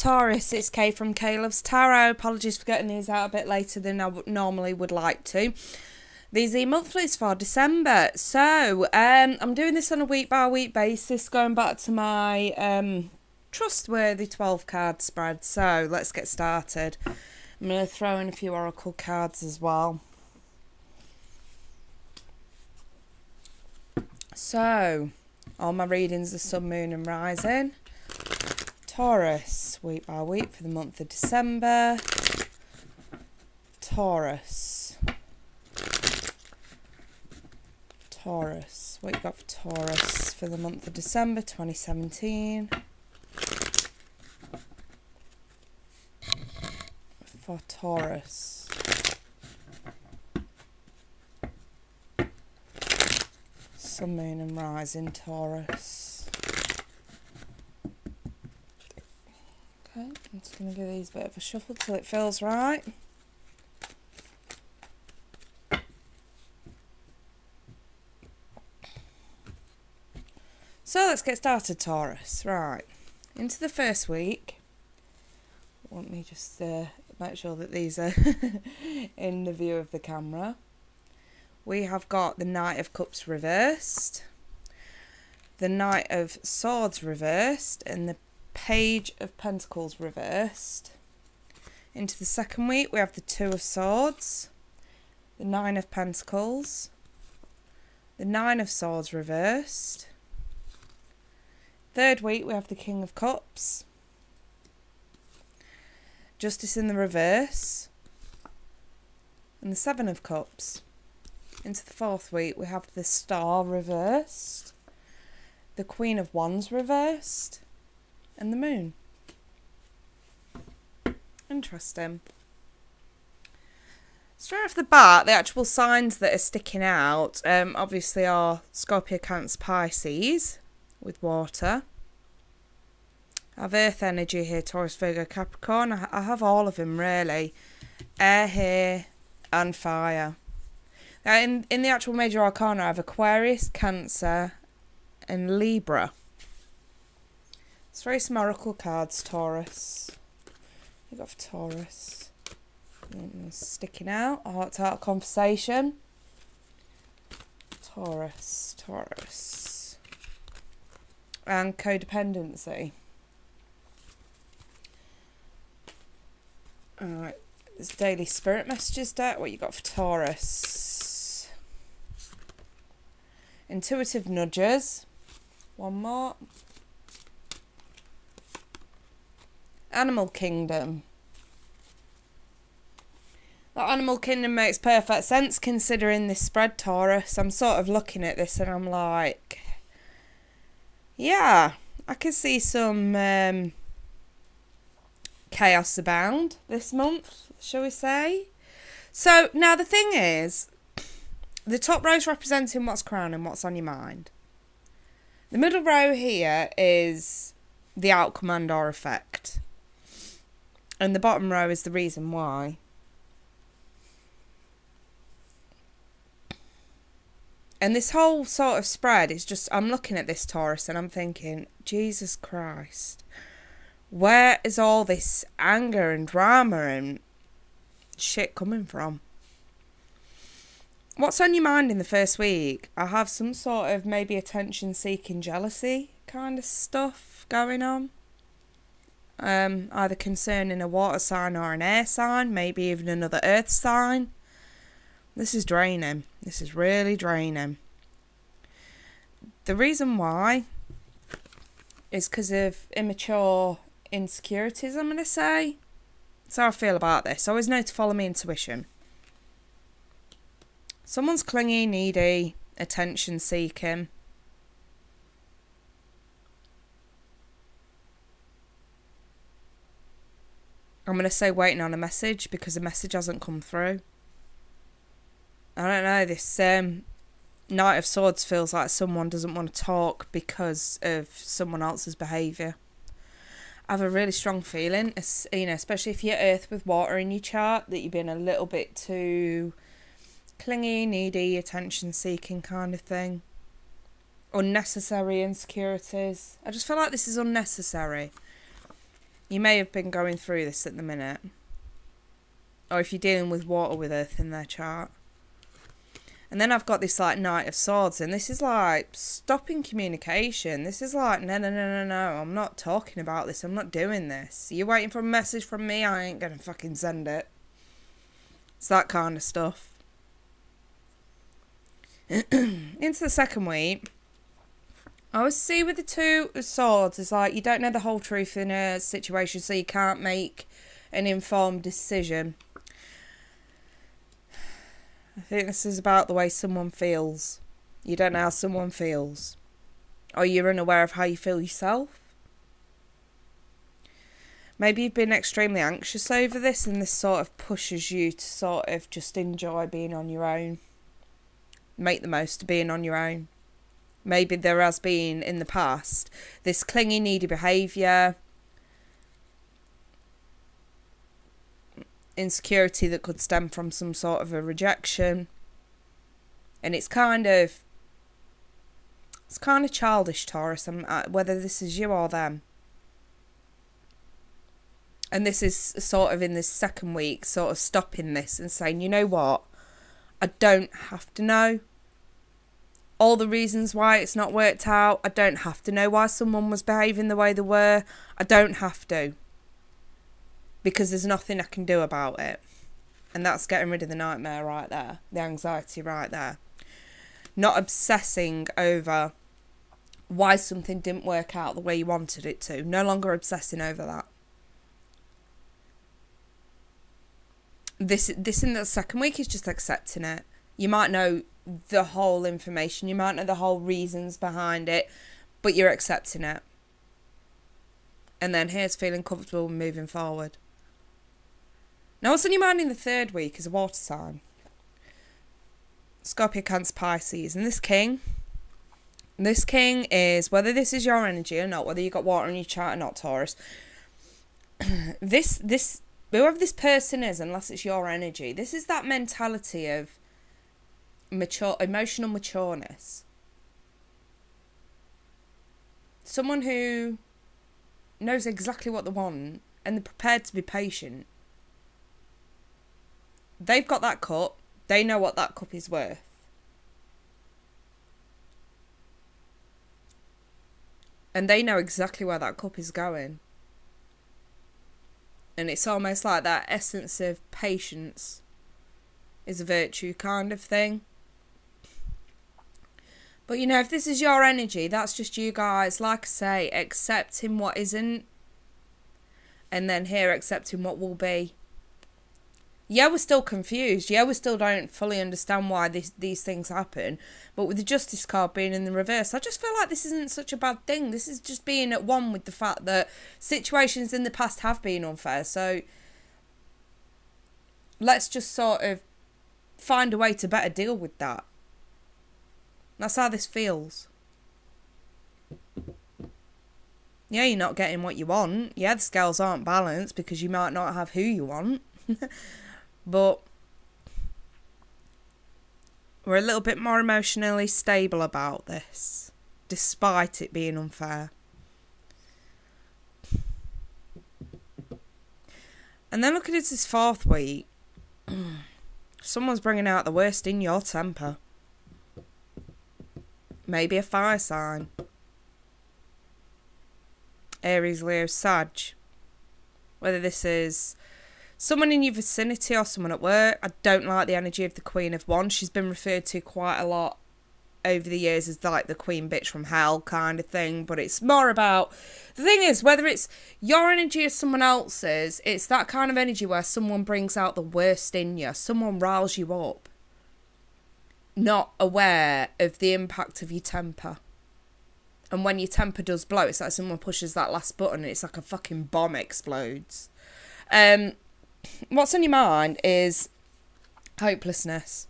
Taurus, it's Kay from kaylovestarot. Apologies for getting these out a bit later than I normally would like to. These are monthlies for December. So, I'm doing this on a week-by-week basis, going back to my trustworthy 12-card spread. So, let's get started. I'm going to throw in a few oracle cards as well. So, all my readings are sun, moon and rising. Taurus, week by week for the month of December. Taurus. Taurus. What you got for Taurus for the month of December 2017? For Taurus. Sun, moon and rising Taurus. Okay, I'm just going to give these a bit of a shuffle till it feels right. So let's get started, Taurus. Right, into the first week. Let me just make sure that these are in the view of the camera. We have got the Knight of Cups reversed, the Knight of Swords reversed, and the Page of Pentacles reversed. Into the second week we have the Two of Swords, the Nine of Pentacles, the Nine of Swords reversed. Third week we have the King of Cups, Justice in the reverse, and the Seven of Cups. Into the fourth week we have the Star reversed, the Queen of Wands reversed, and the Moon. Interesting. Straight off the bat, the actual signs that are sticking out obviously are Scorpio, Cancer, Pisces with water. I have Earth energy here, Taurus, Virgo, Capricorn. I have all of them really. Air here and fire. Now in the actual major arcana I have Aquarius, Cancer and Libra. Let's throw some oracle cards, Taurus. You got for Taurus. Sticking out. Heart-to-heart conversation. Taurus, Taurus. And codependency. Alright, this daily spirit messages deck. What you got for Taurus? Intuitive nudges. One more. Animal Kingdom. That Animal Kingdom makes perfect sense considering this spread, Taurus. I'm sort of looking at this and I'm like, yeah, I can see some chaos abound this month, shall we say. So now the thing is, the top row is representing what's crowning, what's on your mind. The middle row here is the outcome and or effect. And the bottom row is the reason why. And this whole sort of spread is just, I'm looking at this, Taurus, and I'm thinking, Jesus Christ, where is all this anger and drama and shit coming from? What's on your mind in the first week? I have some sort of maybe attention-seeking jealousy kind of stuff going on. Either concerning a water sign or an air sign, maybe even another earth sign. This is draining. This is really draining. The reason why is because of immature insecurities, I'm going to say. That's how I feel about this. Always know to follow my intuition. Someone's clingy, needy, attention seeking. I'm going to say waiting on a message because a message hasn't come through. I don't know, this Knight of Swords feels like someone doesn't want to talk because of someone else's behaviour. I have a really strong feeling, you know, especially if you're earth with water in your chart, that you've been a little bit too clingy, needy, attention-seeking kind of thing. Unnecessary insecurities. I just feel like this is unnecessary. You may have been going through this at the minute. Or if you're dealing with water with earth in their chart. And then I've got this like Knight of Swords, and this is like stopping communication. This is like, no, I'm not talking about this. I'm not doing this. You're waiting for a message from me? I ain't gonna fucking send it. It's that kind of stuff. Into the second week. I always see with the Two of Swords, it's like you don't know the whole truth in a situation, so you can't make an informed decision. I think this is about the way someone feels. You don't know how someone feels. Or you're unaware of how you feel yourself. Maybe you've been extremely anxious over this, and this sort of pushes you to sort of just enjoy being on your own. Make the most of being on your own. Maybe there has been, in the past, this clingy, needy behaviour, insecurity that could stem from some sort of a rejection. And it's kind of childish, Taurus, whether this is you or them. And this is sort of in this second week, sort of stopping this and saying, you know what? I don't have to know all the reasons why it's not worked out. I don't have to know why someone was behaving the way they were. I don't have to. Because there's nothing I can do about it. And that's getting rid of the nightmare right there. The anxiety right there. Not obsessing over why something didn't work out the way you wanted it to. No longer obsessing over that. This in the second week is just accepting it. You might know the whole information. You might know the whole reasons behind it. But you're accepting it. And then here's feeling comfortable moving forward. Now what's on your mind in the third week is a water sign. Scorpio, Cancer, Pisces. And this king is, whether this is your energy or not, whether you've got water in your chart or not, Taurus, whoever this person is, unless it's your energy, this is that mentality of emotional matureness. Someone who knows exactly what they want and they're prepared to be patient. They've got that cup. They know what that cup is worth. And they know exactly where that cup is going. And it's almost like that essence of patience is a virtue kind of thing. But you know, if this is your energy, that's just you guys, like I say, accepting what isn't. And then here, accepting what will be. Yeah, we're still confused. Yeah, we still don't fully understand why these things happen. But with the Justice card being in the reverse, I just feel like this isn't such a bad thing. This is just being at one with the fact that situations in the past have been unfair. So let's just sort of find a way to better deal with that. That's how this feels. Yeah, you're not getting what you want. Yeah, the scales aren't balanced because you might not have who you want. But we're a little bit more emotionally stable about this, despite it being unfair. And then look at it this fourth week. Someone's bringing out the worst in your temper. Maybe a fire sign. Aries, Leo, Sag. Whether this is someone in your vicinity or someone at work. I don't like the energy of the Queen of Wands. She's been referred to quite a lot over the years as like the Queen Bitch from Hell kind of thing. But it's more about, the thing is, whether it's your energy or someone else's, it's that kind of energy where someone brings out the worst in you. Someone riles you up. Not aware of the impact of your temper. And when your temper does blow, it's like someone pushes that last button and it's like a fucking bomb explodes. What's on your mind is hopelessness.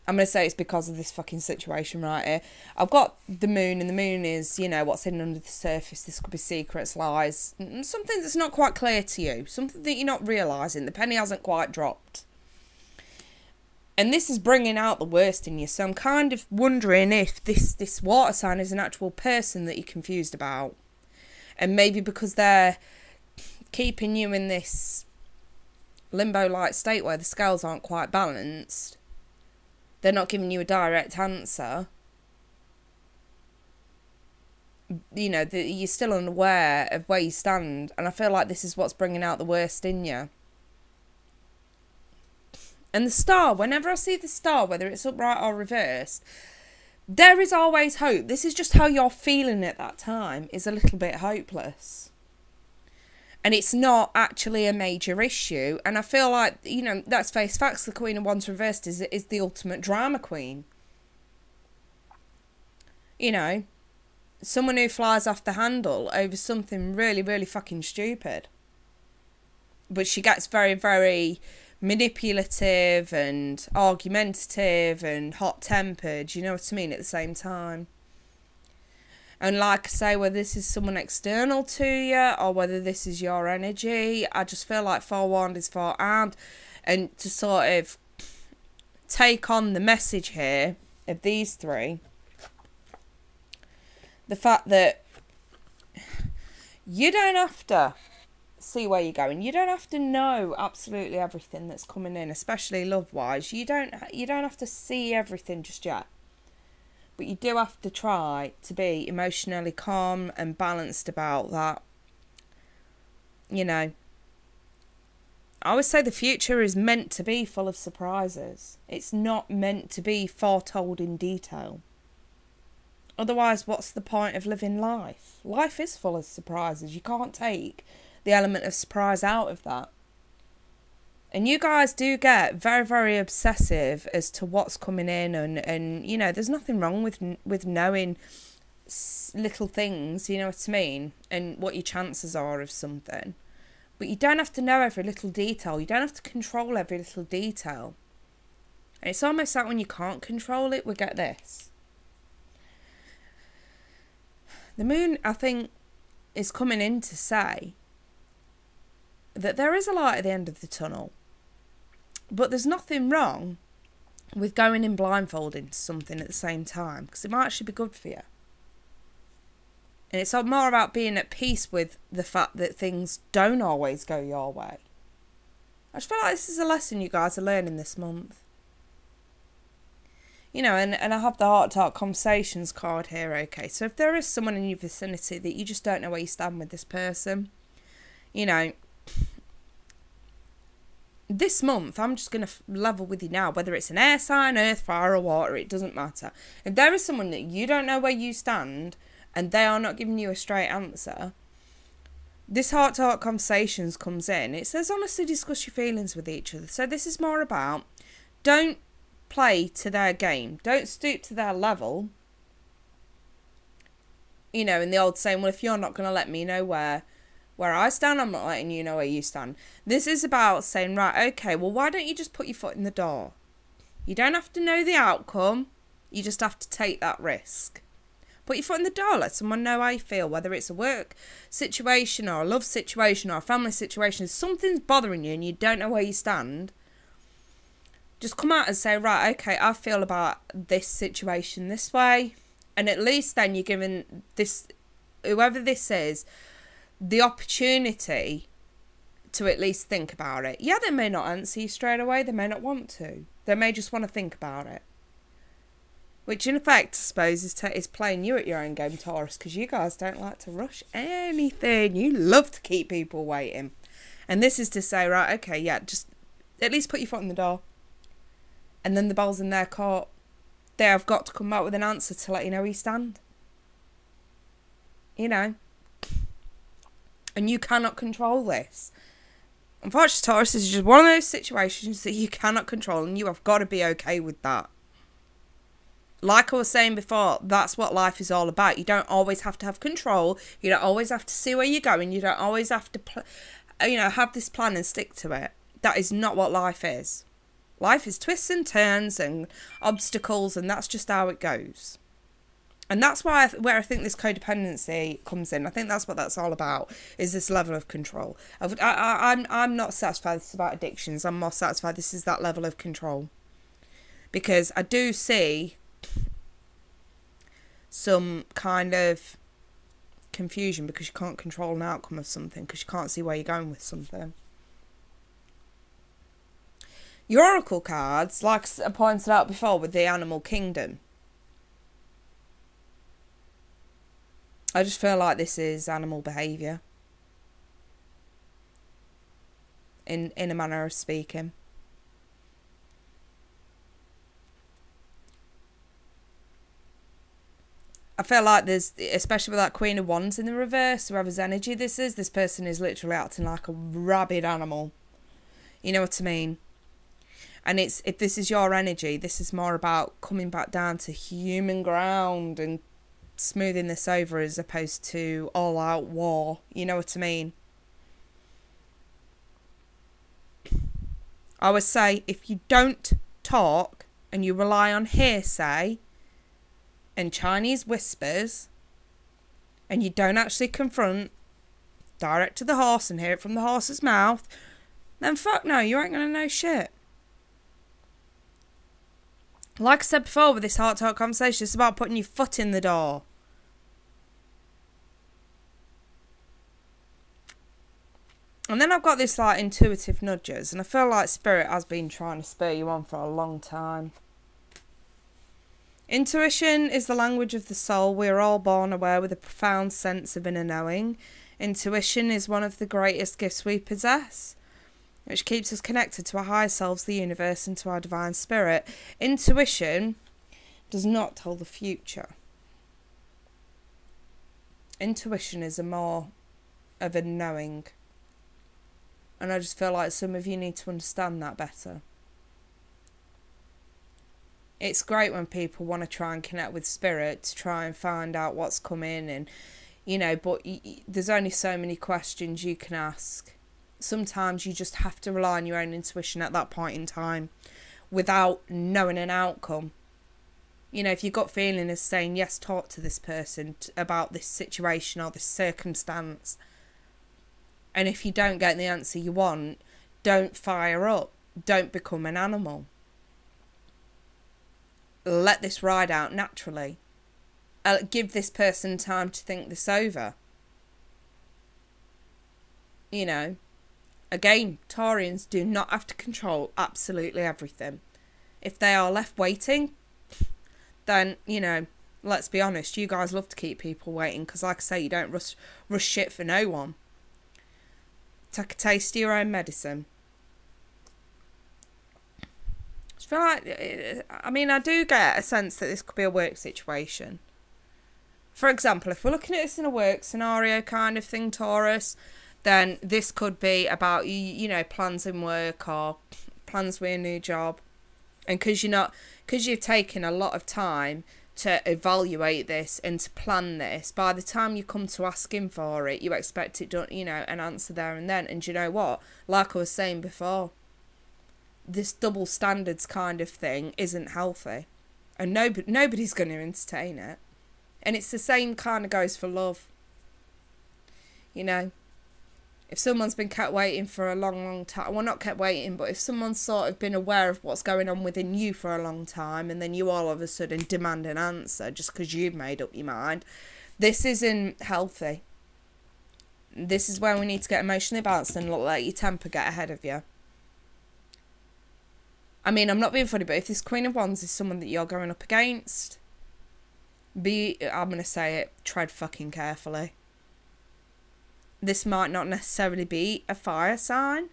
I'm going to say it's because of this fucking situation right here. I've got the moon, and the moon is, you know, what's hidden under the surface. This could be secrets, lies, something that's not quite clear to you, something that you're not realising. The penny hasn't quite dropped. And this is bringing out the worst in you. So I'm kind of wondering if this water sign is an actual person that you're confused about. And maybe because they're keeping you in this limbo-like state where the scales aren't quite balanced, they're not giving you a direct answer. You know, you're still unaware of where you stand. And I feel like this is what's bringing out the worst in you. And the star, whenever I see the star, whether it's upright or reversed, there is always hope. This is just how you're feeling at that time, is a little bit hopeless. And it's not actually a major issue. And I feel like, you know, let's face facts, the Queen of Wands reversed is the ultimate drama queen. You know, someone who flies off the handle over something really, really fucking stupid. But she gets very, very manipulative and argumentative and hot-tempered, you know what I mean, at the same time. And like I say, whether this is someone external to you or whether this is your energy, I just feel like forewarned is forearmed. And to sort of take on the message here of these three, the fact that you don't have to see where you're going. You don't have to know absolutely everything that's coming in, especially love-wise. You don't have to see everything just yet. But you do have to try to be emotionally calm and balanced about that. You know, I always say the future is meant to be full of surprises. It's not meant to be foretold in detail. Otherwise, what's the point of living life? Life is full of surprises. You can't take the element of surprise out of that. And you guys do get very, very obsessive as to what's coming in, and you know, there's nothing wrong with knowing little things, you know what I mean, and what your chances are of something. But you don't have to know every little detail. You don't have to control every little detail. And it's almost like when you can't control it, we get this. The moon, I think, is coming in to say that there is a light at the end of the tunnel. But there's nothing wrong with going in blindfolded into something at the same time, because it might actually be good for you. And it's more about being at peace with the fact that things don't always go your way. I just feel like this is a lesson you guys are learning this month. You know, and I have the heart-to-heart conversations card here, okay? So if there is someone in your vicinity that you just don't know where you stand with this person, you know, this month, I'm just going to level with you now, whether it's an air sign, earth, fire or water, it doesn't matter. If there is someone that you don't know where you stand and they are not giving you a straight answer, this heart-to-heart conversations comes in. It says honestly discuss your feelings with each other. So this is more about, don't play to their game. Don't stoop to their level. You know, in the old saying, well, if you're not going to let me know where I stand, I'm not letting you know where you stand. This is about saying, right, okay, well, why don't you just put your foot in the door? You don't have to know the outcome. You just have to take that risk. Put your foot in the door. Let someone know how you feel, whether it's a work situation or a love situation or a family situation. If something's bothering you and you don't know where you stand, just come out and say, right, okay, I feel about this situation this way. And at least then you're giving this, whoever this is, the opportunity to at least think about it. Yeah, they may not answer you straight away. They may not want to. They may just want to think about it. Which in effect, I suppose, is playing you at your own game, Taurus, because you guys don't like to rush anything. You love to keep people waiting. And this is to say, right, okay, yeah, just at least put your foot in the door. And then the ball's in their court. They have got to come back with an answer to let you know where you stand. You know. And you cannot control this. Unfortunately, Taurus, this is just one of those situations that you cannot control, and you have got to be okay with that. Like I was saying before, that's what life is all about. You don't always have to have control. You don't always have to see where you're going. You don't always have to, have this plan and stick to it. That is not what life is. Life is twists and turns and obstacles, and that's just how it goes. And that's where I think this codependency comes in. I think that's what that's all about, is this level of control. I'm not satisfied this is about addictions. I'm more satisfied this is that level of control. Because I do see some kind of confusion because you can't control an outcome of something, because you can't see where you're going with something. Your oracle cards, like I pointed out before with the animal kingdom, I just feel like this is animal behaviour, in a manner of speaking. I feel like there's, especially with that Queen of Wands in the reverse, whoever's energy this person is literally acting like a rabid animal. You know what I mean? And it's, if this is your energy, this is more about coming back down to human ground and smoothing this over, as opposed to all out war. You know what I mean? I would say, if you don't talk and you rely on hearsay and Chinese whispers, and you don't actually confront direct to the horse and hear it from the horse's mouth, then fuck no, you ain't gonna know shit. Like I said before with this heart-to-heart conversation, it's about putting your foot in the door. And then I've got this like intuitive nudges, and I feel like Spirit has been trying to spur you on for a long time. Intuition is the language of the soul. We are all born aware with a profound sense of inner knowing. Intuition is one of the greatest gifts we possess, which keeps us connected to our higher selves, the universe, and to our divine spirit. Intuition does not tell the future. Intuition is a more of a knowing. And I just feel like some of you need to understand that better. It's great when people want to try and connect with spirit to try and find out what's coming, and, you know, but there's only so many questions you can ask. Sometimes you just have to rely on your own intuition at that point in time without knowing an outcome. You know, if your gut feeling is saying, yes, talk to this person about this situation or this circumstance, and if you don't get the answer you want, don't fire up. Don't become an animal. Let this ride out naturally. Give this person time to think this over. You know, again, Taurians do not have to control absolutely everything. If they are left waiting, then, you know, let's be honest, you guys love to keep people waiting, because like I say, you don't rush shit for no one. Take a taste of your own medicine. I feel like, I mean, I do get a sense that this could be a work situation. For example, if we're looking at this in a work scenario kind of thing, Taurus, then this could be about, you know, plans in work or plans with a new job. And because you've taken a lot of time to evaluate this and to plan this, by the time you come to asking for it, you expect it done, you know, an answer there and then. And you know what? Like I was saying before, this double standards kind of thing isn't healthy, and nobody's going to entertain it. And it's the same kind of goes for love. You know, if someone's been kept waiting for a long time, well, not kept waiting, but if someone's sort of been aware of what's going on within you for a long time, and then you all of a sudden demand an answer just because you've made up your mind, this isn't healthy. This is where we need to get emotionally balanced and not let your temper get ahead of you. I mean, I'm not being funny, but if this Queen of Wands is someone that you're going up against, I'm going to say it, tread fucking carefully. This might not necessarily be a fire sign.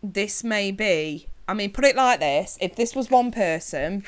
This may be, I mean, put it like this, if this was one person,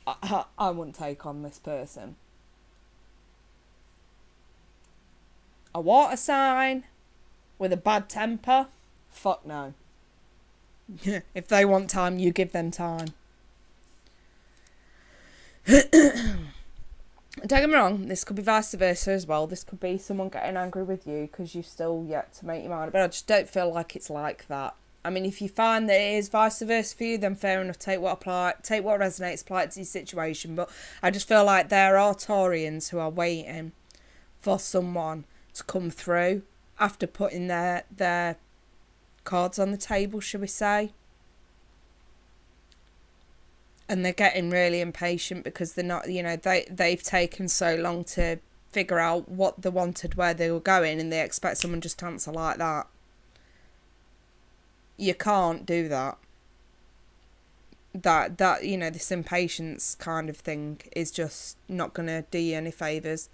I wouldn't take on this person. A water sign with a bad temper, fuck no. If they want time, you give them time. Don't get me wrong, this could be vice versa as well. This could be someone getting angry with you because you've still yet to make your mind up. But I just don't feel like it's like that. I mean, if you find that it is vice versa for you, then fair enough, take what resonates, apply it to your situation. But I just feel like there are Taurians who are waiting for someone to come through after putting their cards on the table, shall we say. and they're getting really impatient because they're not, you know, they've taken so long to figure out what they wanted, where they were going, and they expect someone just to answer like that. You can't do that. That you know, this impatience kind of thing is just not going to do you any favours.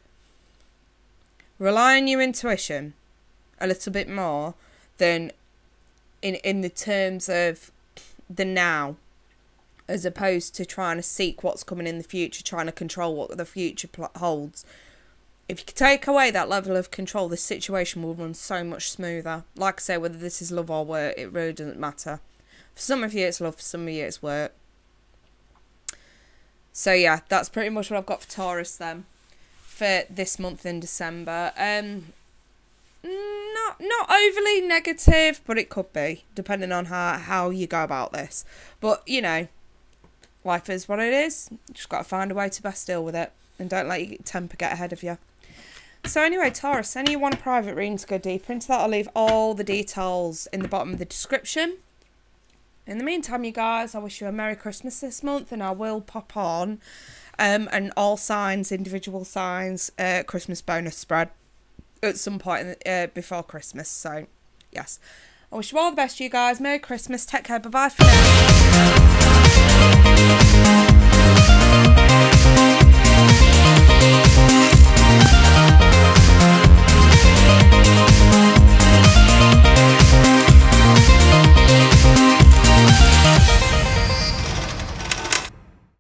Rely on your intuition a little bit more than in the terms of the now, as opposed to trying to seek what's coming in the future, trying to control what the future holds. If you can take away that level of control, the situation will run so much smoother. Like I say, whether this is love or work, it really doesn't matter. For some of you it's love, for some of you it's work. So yeah, that's pretty much what I've got for Taurus then, for this month in December. Not overly negative, but it could be, depending on how you go about this. But, you know, life is what it is. You just got to find a way to best deal with it, and don't let your temper get ahead of you. So anyway, Taurus, any you want a private reading to go deeper into that, I'll leave all the details in the bottom of the description. In the meantime, you guys, I wish you a Merry Christmas this month, and I will pop on an all signs, individual signs, Christmas bonus spread at some point before Christmas. So, yes. I wish you all the best, you guys. Merry Christmas. Take care. Bye-bye for now.